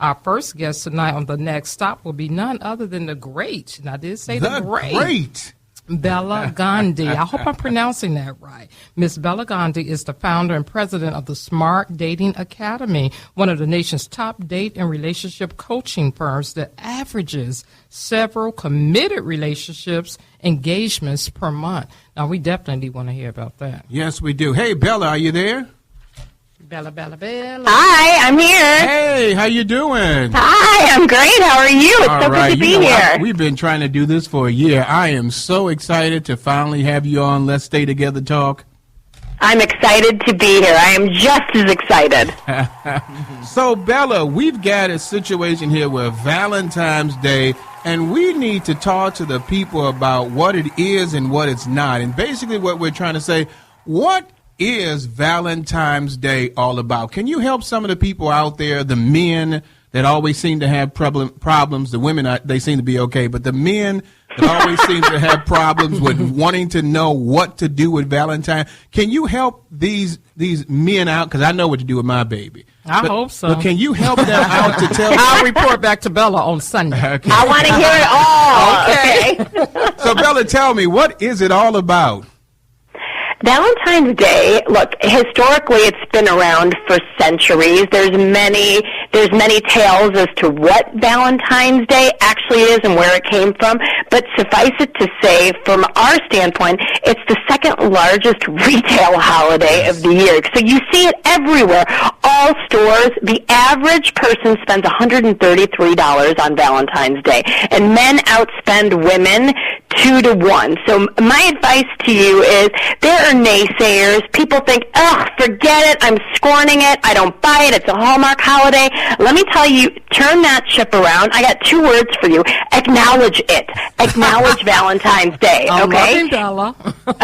Our first guest tonight on The Next Stop will be none other than the great, and I did say the great. Bela Gandhi. I hope I'm pronouncing that right. Miss Bela Gandhi is the founder and president of the Smart Dating Academy, one of the nation's top date and relationship coaching firms that averages several committed relationships, engagements per month. Now, we definitely want to hear about that. Yes, we do. Hey, Bela, are you there? Bela, Bela, Bela. Hi, I'm here. Hey, how you doing? Hi, I'm great. How are you? It's so good to be here. We've been trying to do this for a year. I am so excited to finally have you on Let's Stay Together Talk. I'm excited to be here. I am just as excited. So, Bela, we've got a situation here with Valentine's Day, and we need to talk to the people about what it is and what it's not. And basically what we're trying to say, what is Valentine's Day all about? Can you help some of the people out there, the men that always seem to have problems, the women, they seem to be okay, but the men that always seem to have problems with wanting to know what to do with Valentine, can you help these men out? Because I know what to do with my baby. I hope so. But can you help them out to tell I'll report back to Bela on Sunday. Okay. I want to hear it all. Okay. So, Bela, tell me, what is it all about? Valentine's Day, look, historically it's been around for centuries. There's many tales as to what Valentine's Day actually is and where it came from, but suffice it to say, from our standpoint, it's the second largest retail holiday of the year. So you see it everywhere. All stores, the average person spends $133 on Valentine's Day, and men outspend women 2 to 1. So my advice to you is there are naysayers. People think, oh, forget it. I'm scorning it. I don't buy it. It's a Hallmark holiday. Let me tell you, turn that ship around. I got 2 words for you. Acknowledge it. Acknowledge Valentine's Day. Okay? Bela.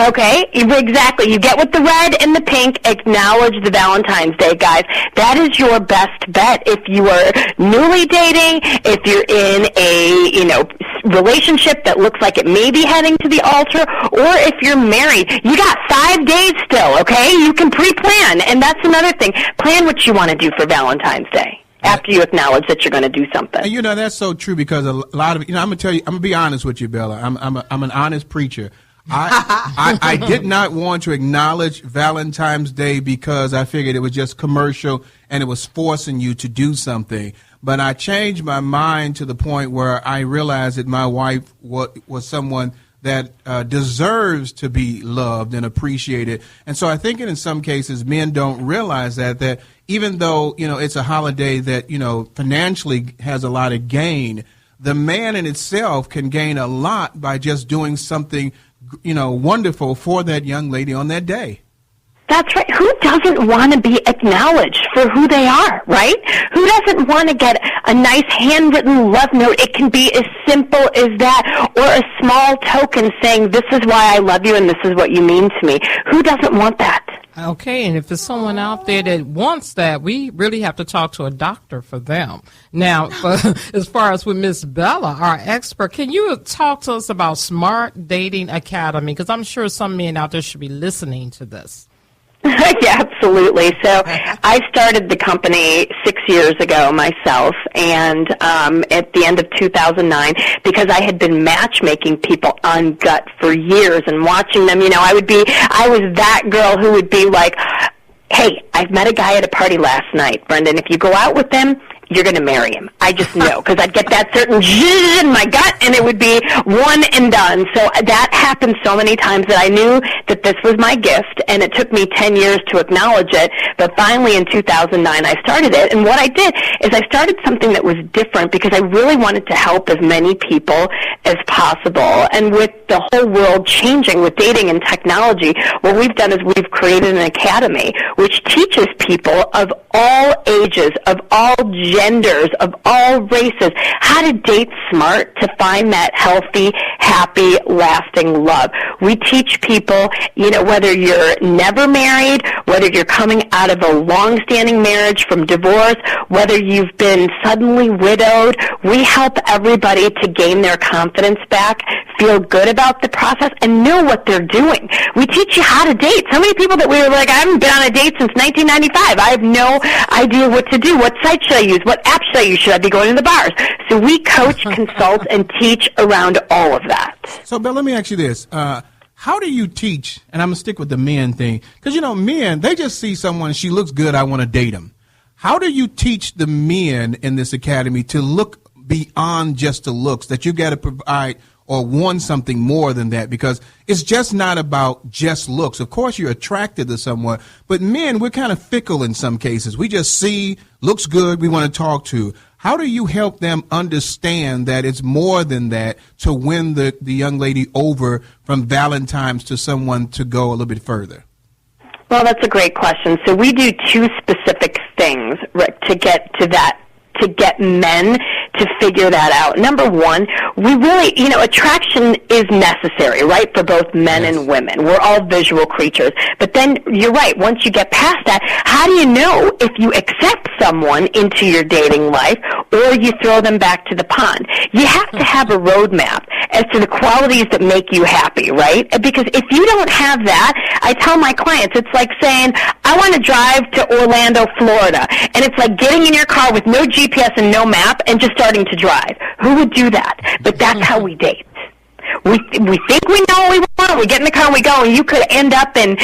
Okay, exactly. You get with the red and the pink. Acknowledge the Valentine's Day, guys. That is your best bet. If you are newly dating, if you're in a, relationship that looks like it may be heading to the altar, or if you're married, you got 5 days still, okay? You can pre-plan, and that's another thing. Plan what you want to do for Valentine's Day after you acknowledge that you're going to do something. And that's so true, because a lot of, I'm going to tell you, I'm going to be honest with you, Bela. I'm an honest preacher. I did not want to acknowledge Valentine's Day because I figured it was just commercial and it was forcing you to do something. But I changed my mind to the point where I realized that my wife was someone that deserves to be loved and appreciated. And so I think in some cases men don't realize that even though, it's a holiday that, financially has a lot of gain, the man in itself can gain a lot by just doing something, wonderful for that young lady on that day. That's right. Who doesn't want to be acknowledged for who they are, right? Who doesn't want to get a nice handwritten love note? It can be as simple as that, or a small token saying, this is why I love you and this is what you mean to me. Who doesn't want that? Okay, and if there's someone out there that wants that, we really have to talk to a doctor for them. Now, as far as with Miss Bela, our expert, can you talk to us about Smart Dating Academy? Because I'm sure some men out there should be listening to this. Yeah, absolutely. So I started the company 6 years ago myself, and at the end of 2009, because I had been matchmaking people on Gut for years and watching them, I was that girl who would be like, hey, I've met a guy at a party last night, Brendan. If you go out with him, you're going to marry him. I just know, because I'd get that certain zzzz in my gut, and it would be one and done. So that happened so many times that I knew that this was my gift, and it took me 10 years to acknowledge it. But finally, in 2009, I started it. And what I did is I started something that was different, because I really wanted to help as many people as possible. And with the whole world changing with dating and technology, what we've done is we've created an academy which teaches people of all ages, of all genders, of all races, how to date smart to find that healthy, happy, lasting love. We teach people, whether you're never married, whether you're coming out of a long-standing marriage from divorce, whether you've been suddenly widowed, we help everybody to gain their confidence back, feel good about the process, and know what they're doing. We teach you how to date. So many people that we were like, I haven't been on a date since 1995. I have no idea what to do. What site should I use? What app should I use? Should I be going to the bars? So we coach, consult, and teach around all of that. So, Bill, let me ask you this. How do you teach, and I'm going to stick with the men thing, because, men, they just see someone, she looks good, I want to date them. How do you teach the men in this academy to look beyond just the looks, that you got to provide or want something more than that? Because it's just not about just looks. Of course, you're attracted to someone, but men, we're kind of fickle in some cases. We just see, looks good, we want to talk to. How do you help them understand that it's more than that to win the young lady over from Valentines to someone to go a little bit further? Well, that's a great question. So we do two specific things to get to that, to get men to figure that out. Number one, we really, attraction is necessary, right, for both men and women. We're all visual creatures. But then, you're right, once you get past that, how do you know if you accept someone into your dating life or you throw them back to the pond? You have to have a roadmap as to the qualities that make you happy, right? Because if you don't have that, I tell my clients, it's like saying, I want to drive to Orlando, Florida, and it's like getting in your car with no GPS and no map and just starting to drive. Who would do that? But that's how we date. We think we know what we want. We get in the car and we go, and you could end up in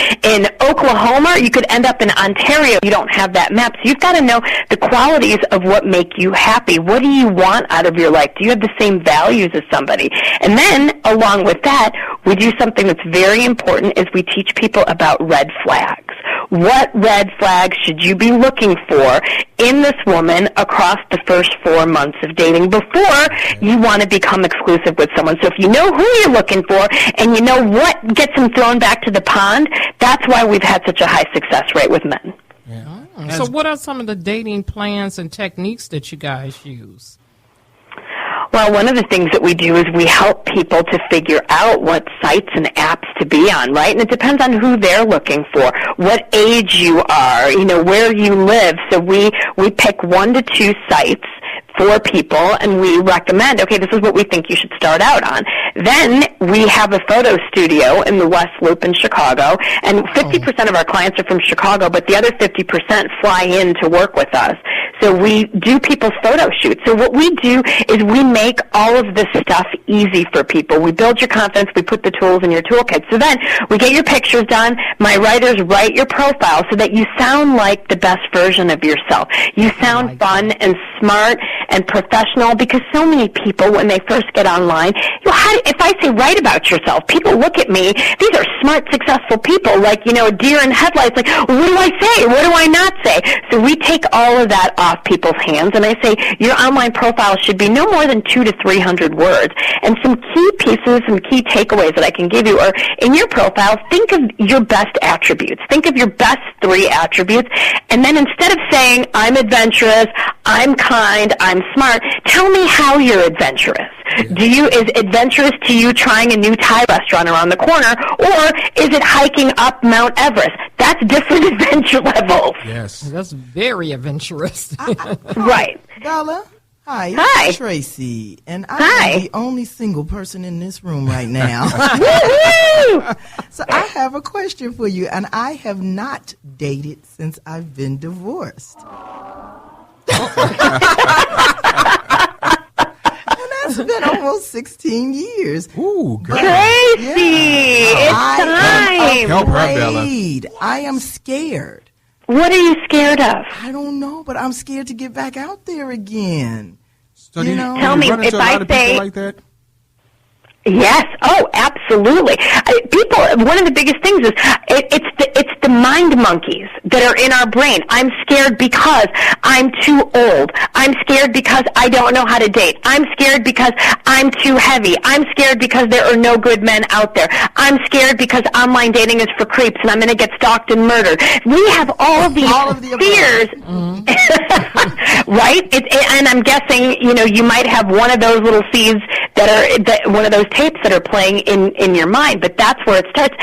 Oklahoma, or you could end up in Ontario. You don't have that map. So you've got to know the qualities of what make you happy. What do you want out of your life? Do you have the same values as somebody? And then, along with that, we do something that's very important is we teach people about red flags. What red flags should you be looking for in this woman across the first 4 months of dating before you want to become exclusive with someone? So if you know who you're looking for and you know what gets them thrown back to the pond, that's why we've had such a high success rate with men. Yeah. So what are some of the dating plans and techniques that you guys use? Well, one of the things that we do is we help people to figure out what sites and apps to be on, right? And it depends on who they're looking for, what age you are, where you live. So we pick 1 to 2 sites for people, and we recommend, okay, this is what we think you should start out on. Then we have a photo studio in the West Loop in Chicago, and 50% of our clients are from Chicago, but the other 50% fly in to work with us. So we do people's photo shoots. So what we do is we make all of this stuff easy for people. We build your confidence. We put the tools in your toolkit. So then we get your pictures done. My writers write your profile so that you sound like the best version of yourself. You sound fun and smart and professional, because so many people, when they first get online, if I say write about yourself, people look at me, these are smart, successful people, like, a deer in headlights, like, what do I say? What do I not say? So we take all of that off people's hands, and I say, your online profile should be no more than 200 to 300 words. And some key pieces, some key takeaways that I can give you are, in your profile, think of your best attributes. Think of your best 3 attributes, and then instead of saying, I'm adventurous, I'm kind, I'm smart, tell me how you're adventurous. Is adventurous to you trying a new Thai restaurant around the corner, or is it hiking up Mount Everest? That's different adventure levels. Yes. That's very adventurous. Right. Bella, hi. Hi. It's Tracy, and I am the only single person in this room right now. So I have a question for you, and I have not dated since I've been divorced. It's been almost 16 years. Ooh, girl. Tracy, it's time. Help her, Bella. I am scared. What are you scared of? I don't know, but I'm scared to get back out there again. So Tell me, if I say like that? Yes. Oh, absolutely. People. One of the biggest things is it's the mind monkeys that are in our brain. I'm scared because I'm too old. I'm scared because I don't know how to date. I'm scared because I'm too heavy. I'm scared because there are no good men out there. I'm scared because online dating is for creeps and I'm going to get stalked and murdered. We have all of these fears, right? And I'm guessing you might have one of those little seeds one of those tapes that are playing in your mind. But that's where it starts.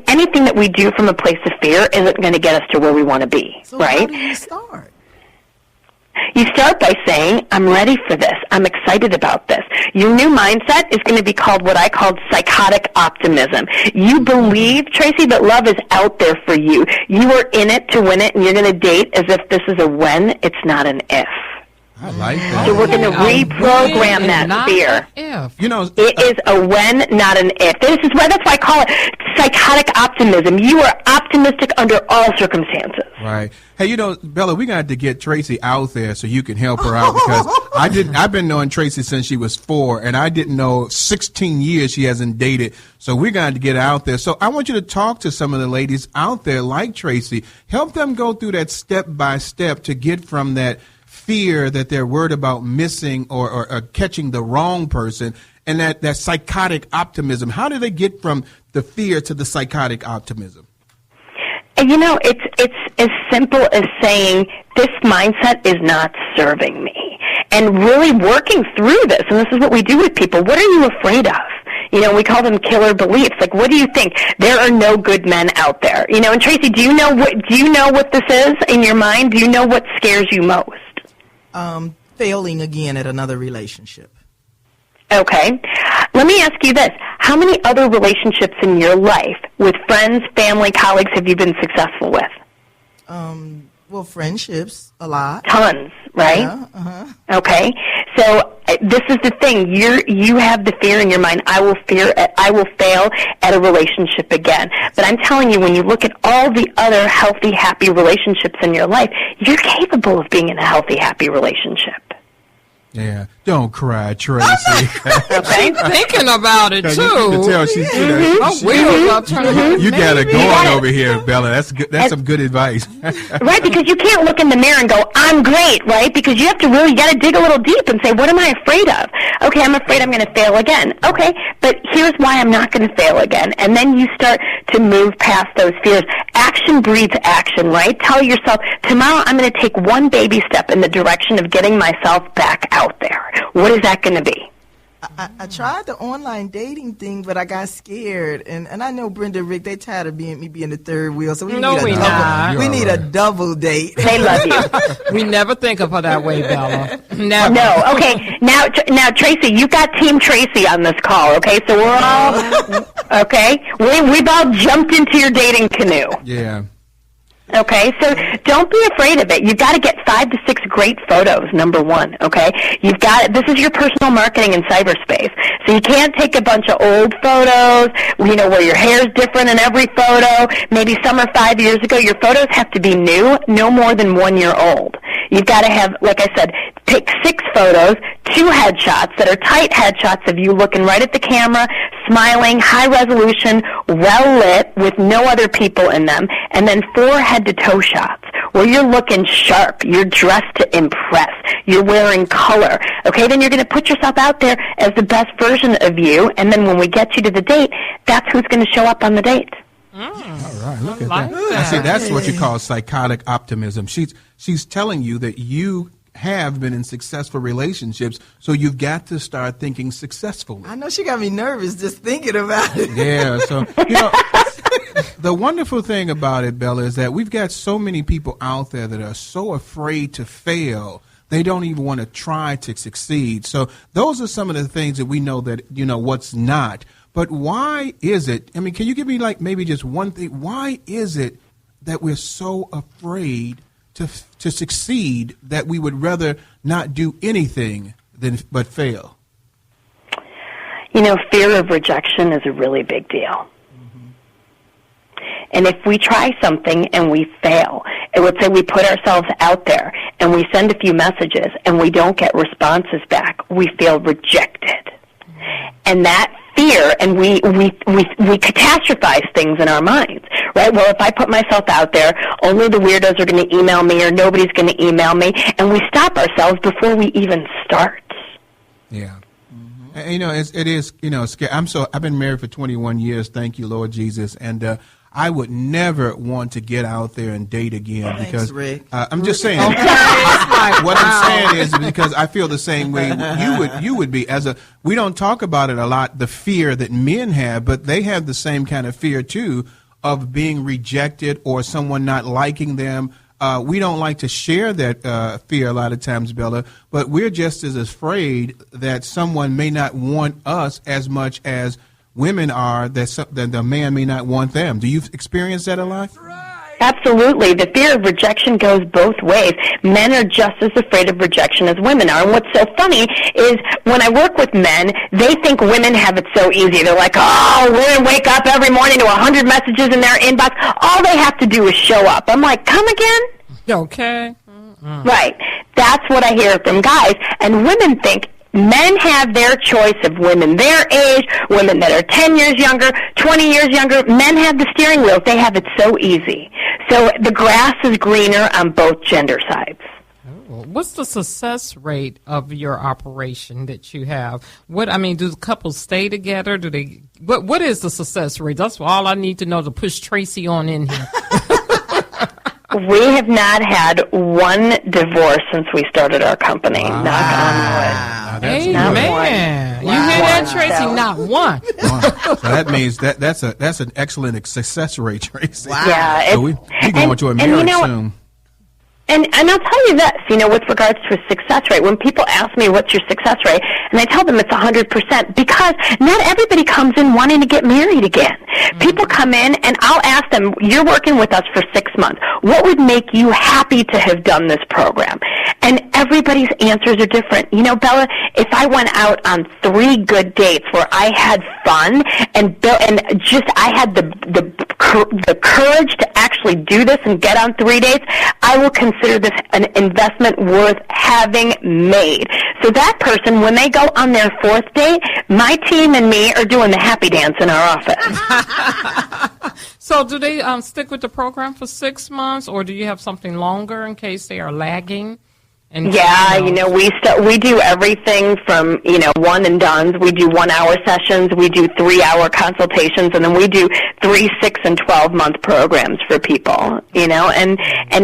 Anything that we do from a place of fear isn't going to get us to where we want to be, so right? How do you start? You start by saying, I'm ready for this. I'm excited about this. Your new mindset is going to be called what I called psychotic optimism. You believe, Tracy, that love is out there for you. You are in it to win it, and you're going to date as if this is a when, it's not an if. I like that. So we're going to reprogram that fear. You know, it is a when, not an if. That's why I call it psychotic optimism. You are optimistic under all circumstances. Right. Hey, you know, Bella, we got to get Tracy out there so you can help her out, because I've been knowing Tracy since she was 4, and I didn't know 16 years she hasn't dated. So we got to get out there. So I want you to talk to some of the ladies out there like Tracy. Help them go through that step by step to get from that fear that they're worried about missing or catching the wrong person, and that psychotic optimism. How do they get from the fear to the psychotic optimism? You know, it's as simple as saying, this mindset is not serving me. And really working through this, and this is what we do with people. What are you afraid of? You know, we call them killer beliefs. Like, what do you think? There are no good men out there. You know, and Tracy, do you know what this is in your mind? Do you know what scares you most? Failing again at another relationship. Okay. Let me ask you this. How many other relationships in your life with friends, family, colleagues have you been successful with? Well, friendships, a lot. Tons, right? Yeah, uh-huh. Okay. So this is the thing. You have the fear in your mind. I will fail at a relationship again. But I'm telling you, when you look at all the other healthy, happy relationships in your life, you're capable of being in a healthy, happy relationship. Yeah, don't cry, Tracy. Okay, thinking about it too. You can tell she's. You got it going over here, Bella. That's good. That's some good advice. Right, because you can't look in the mirror and go, "I'm great," right? Because you have to you got to dig a little deep and say, "What am I afraid of?" Okay, I'm afraid I'm going to fail again. Okay, but here's why I'm not going to fail again. And then you start to move past those fears. Action breeds action, right? Tell yourself, tomorrow I'm going to take one baby step in the direction of getting myself back out there. What is that going to be? I tried the online dating thing, but I got scared. And I know Brenda, Rick, they tired of me being the third wheel. So we need a double date. They love you. We never think of her that way, Bella. Never. No. Okay. Now, Tracy, you got Team Tracy on this call. Okay, so we're all okay. We've all jumped into your dating canoe. Yeah. Okay, so don't be afraid of it. You've got to get 5 to 6 great photos, number one, okay? This is your personal marketing in cyberspace. So you can't take a bunch of old photos, where your hair's different in every photo. Maybe some are 5 years ago. Your photos have to be new, no more than 1 year old. You've got to have, like I said, pick 6 photos, 2 headshots that are tight headshots of you looking right at the camera, smiling, high resolution, well lit, with no other people in them, and then 4 head-to-toe shots where you're looking sharp, you're dressed to impress, you're wearing color. Okay, then you're going to put yourself out there as the best version of you, and then when we get you to the date, that's who's going to show up on the date. All right, look at that. I see, that's what you call psychotic optimism. She's telling you that you have been in successful relationships, so you've got to start thinking successfully. I know she got me nervous just thinking about it. Yeah, so, the wonderful thing about it, Bella, is that we've got so many people out there that are so afraid to fail, they don't even want to try to succeed. So those are some of the things that we know that, what's not. But why is it, can you give me maybe just one thing, why is it that we're so afraid to succeed that we would rather not do anything but fail? Fear of rejection is a really big deal. And if we try something and we fail, let's say we put ourselves out there and we send a few messages and we don't get responses back, we feel rejected. And that fear, and we catastrophize things in our minds, right? Well, if I put myself out there, only the weirdos are going to email me, or nobody's going to email me, and we stop ourselves before we even start. Yeah. And, it is, scary. I've been married for 21 years. Thank you, Lord Jesus. And I would never want to get out there and date again. Thanks, because Rick. I'm just saying. What I'm saying is because I feel the same way you would be. We don't talk about it a lot, the fear that men have, but they have the same kind of fear too of being rejected or someone not liking them. We don't like to share that fear a lot of times, Bella, but we're just as afraid that someone may not want us as much as women are, that the man may not want them. Do you experience that a lot? Absolutely. The fear of rejection goes both ways. Men are just as afraid of rejection as women are. And what's so funny is when I work with men, they think women have it so easy. They're like, oh, women wake up every morning to 100 messages in their inbox. All they have to do is show up. I'm like, come again? Okay. Right. That's what I hear from guys. And women think men have their choice of women their age, women that are 10 years younger, 20 years younger. Men have the steering wheels. They have it so easy. So the grass is greener on both gender sides. What's the success rate of your operation that you have? Do couples stay together? What is the success rate? That's all I need to know to push Tracy on in here. We have not had one divorce since we started our company. Wow. Knock on wood. Amen. You hear that, Tracy? Not one. So that means that's an excellent success rate, Tracy. Wow. Yeah. So we're going to a marriage soon. And I'll tell you this, with regards to a success rate, when people ask me what's your success rate, and I tell them it's 100%, because not everybody comes in wanting to get married again. Mm-hmm. People come in, and I'll ask them, you're working with us for 6 months. What would make you happy to have done this program? And everybody's answers are different. Bella, if I went out on 3 good dates where I had fun and I had the courage to actually do this and get on 3 dates, I will consider this an investment worth having made. So that person, when they go on their 4th date, my team and me are doing the happy dance in our office. So do they stick with the program for 6 months, or do you have something longer in case they are lagging? Yeah, we do everything from, one and dones. We do 1-hour sessions, we do 3-hour consultations, and then we do 3, 6, and 12-month programs for people, and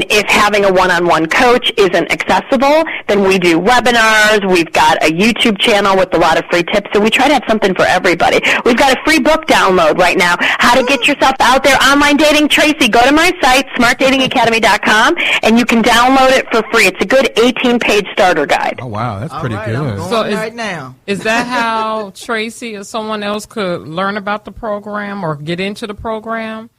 if having a one-on-one coach isn't accessible, then we do webinars. We've got a YouTube channel with a lot of free tips, so we try to have something for everybody. We've got a free book download right now, How to Get Yourself Out There Online Dating. Tracy, go to my site, smartdatingacademy.com, and you can download it for free. It's a good 18-page starter guide. Oh, wow, that's pretty good. I'm going right now. Is that how Tracy or someone else could learn about the program or get into the program?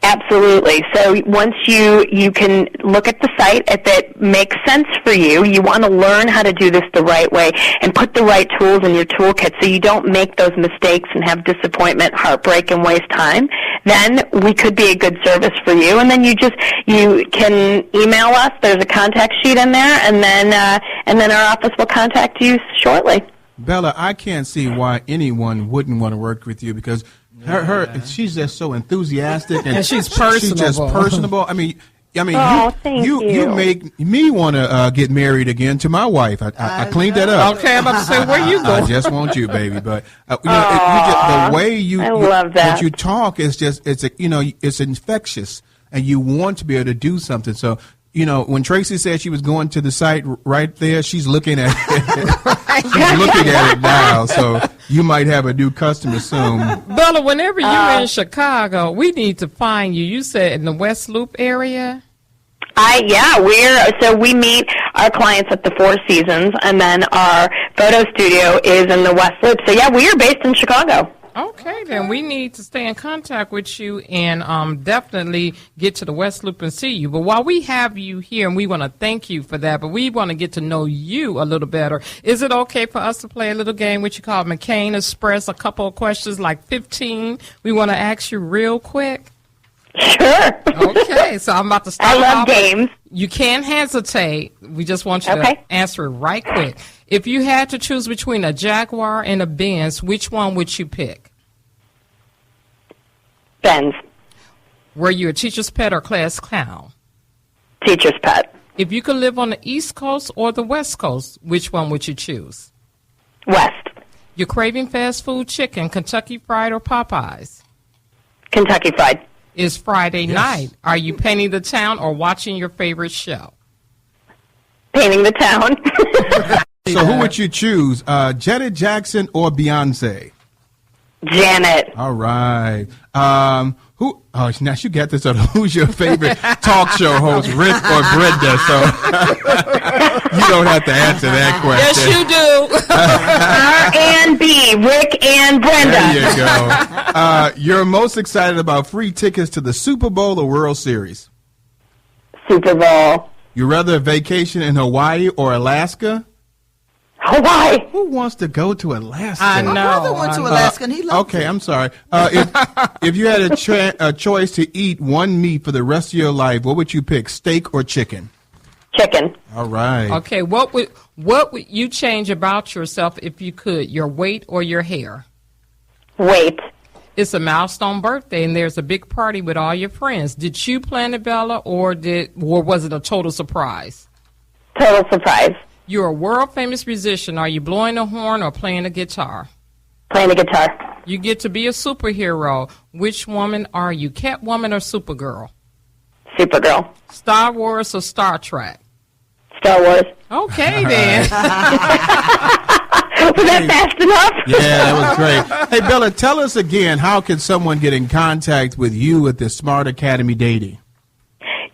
Absolutely. So once you can look at the site, if it makes sense for you, you want to learn how to do this the right way and put the right tools in your toolkit so you don't make those mistakes and have disappointment, heartbreak, and waste time, then we could be a good service for you. And then you can email us. There's a contact sheet in there, and then our office will contact you shortly. Bella, I can't see why anyone wouldn't want to work with you because she's just so enthusiastic and she's personable. She's just personable. You make me want to get married again to my wife. I cleaned that up. Okay, I'm about to say where you go. I just want you, baby. But the way I love that. what you talk is it's infectious, and you want to be able to do something. So. When Tracy said she was going to the site right there, she's looking at it. She's looking at it now, so you might have a new customer soon. Bella, whenever you're in Chicago, we need to find you. You said in the West Loop area? We meet our clients at the Four Seasons, and then our photo studio is in the West Loop. So, we are based in Chicago. Okay, then we need to stay in contact with you and definitely get to the West Loop and see you. But while we have you here, and we want to thank you for that, but we want to get to know you a little better, is it okay for us to play a little game which you call McCain Express, a couple of questions, like 15? We want to ask you real quick. Sure. Okay, so I'm about to start. I love games. You can't hesitate. We just want you to answer it right quick. If you had to choose between a Jaguar and a Benz, which one would you pick? Benz. Were you a teacher's pet or class clown? Teacher's pet. If you could live on the East Coast or the West Coast, which one would you choose? West. You're craving fast food chicken, Kentucky Fried or Popeyes? Kentucky Fried. It's Friday night. Are you painting the town or watching your favorite show? Painting the town. So who would you choose, Janet Jackson or Beyonce? Janet. All right. Who? Oh, now you got this. Who's your favorite talk show host, Rick or Brenda? So you don't have to answer that question. Yes, you do. R&B, Rick and Brenda. There you go. You're most excited about free tickets to the Super Bowl or World Series? Super Bowl. You rather vacation in Hawaii or Alaska? Hawaii. Who wants to go to Alaska? I know. My brother went to Alaska and he loved Okay, it. I'm sorry. If you had a choice to eat one meat for the rest of your life, what would you pick, steak or chicken? Chicken. All right. Okay, what would you change about yourself if you could? Your weight or your hair? Weight. It's a milestone birthday, and there's a big party with all your friends. Did you plan it, Bella, or was it a total surprise? Total surprise. You're a world-famous musician. Are you blowing a horn or playing a guitar? Playing the guitar. You get to be a superhero. Which woman are you, Catwoman or Supergirl? Supergirl. Star Wars or Star Trek? Star Wars. Okay, then. Was that fast enough? Yeah, that was great. Hey, Bella, tell us again, how can someone get in contact with you at the Smart Academy Dating?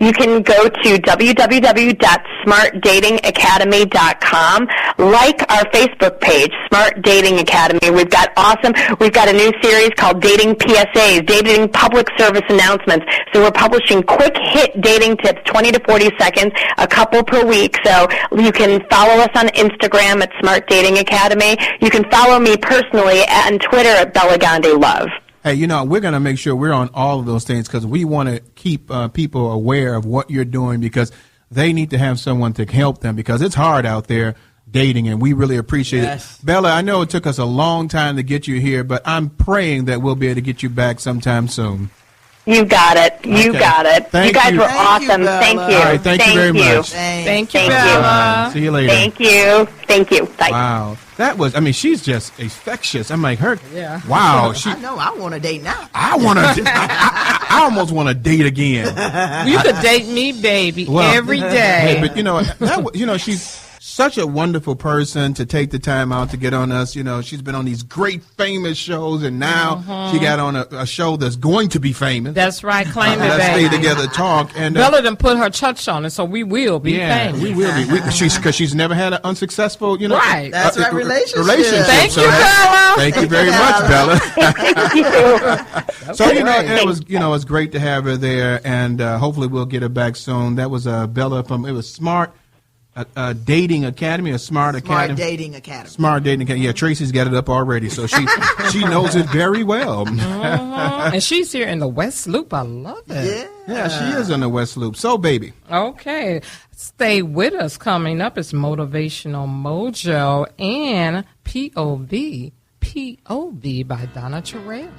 You can go to www.smartdatingacademy.com. Like our Facebook page, Smart Dating Academy. We've got a new series called Dating PSAs, Dating Public Service Announcements. So we're publishing quick hit dating tips, 20 to 40 seconds, a couple per week. So you can follow us on Instagram at Smart Dating Academy. You can follow me personally on Twitter at Bela Gandhi Love. Hey, we're going to make sure we're on all of those things because we want to keep people aware of what you're doing because they need to have someone to help them because it's hard out there dating, and we really appreciate it. Bella, I know it took us a long time to get you here, but I'm praying that we'll be able to get you back sometime soon. You got it. You got it. Thank you guys you. were Thank you, awesome. Bella. Thank you. All right, thank you very much. Thank you, Thank Bella. See you later. Thank you. Thank you. Bye. Wow. That was, she's just infectious. I'm like, her. Yeah. Wow. I know. I want to date now. I want to, I almost want to date again. You could date me, baby, every day. Hey, but she's such a wonderful person to take the time out to get on us. She's been on these great famous shows, and now she got on a show that's going to be famous. That's right. Claim it, Let's baby. stay together, talk. And Bella done put her touch on it, so we will be famous. we will be. Because she's never had an unsuccessful, Right. That's right, relationship. Thank So you, Bella. Thank you very much, Bella. Thank you. So it was it's great to have her there, and hopefully we'll get her back soon. That was Bella from Smart Dating Academy, Smart Academy. Dating Academy. Smart Dating Academy. Yeah, Tracy's got it up already, so she knows it very well. And she's here in the West Loop. I love it. Yeah, she is in the West Loop. So, baby. Okay. Stay with us. Coming up is Motivational Mojo and POV by Donna Terrell.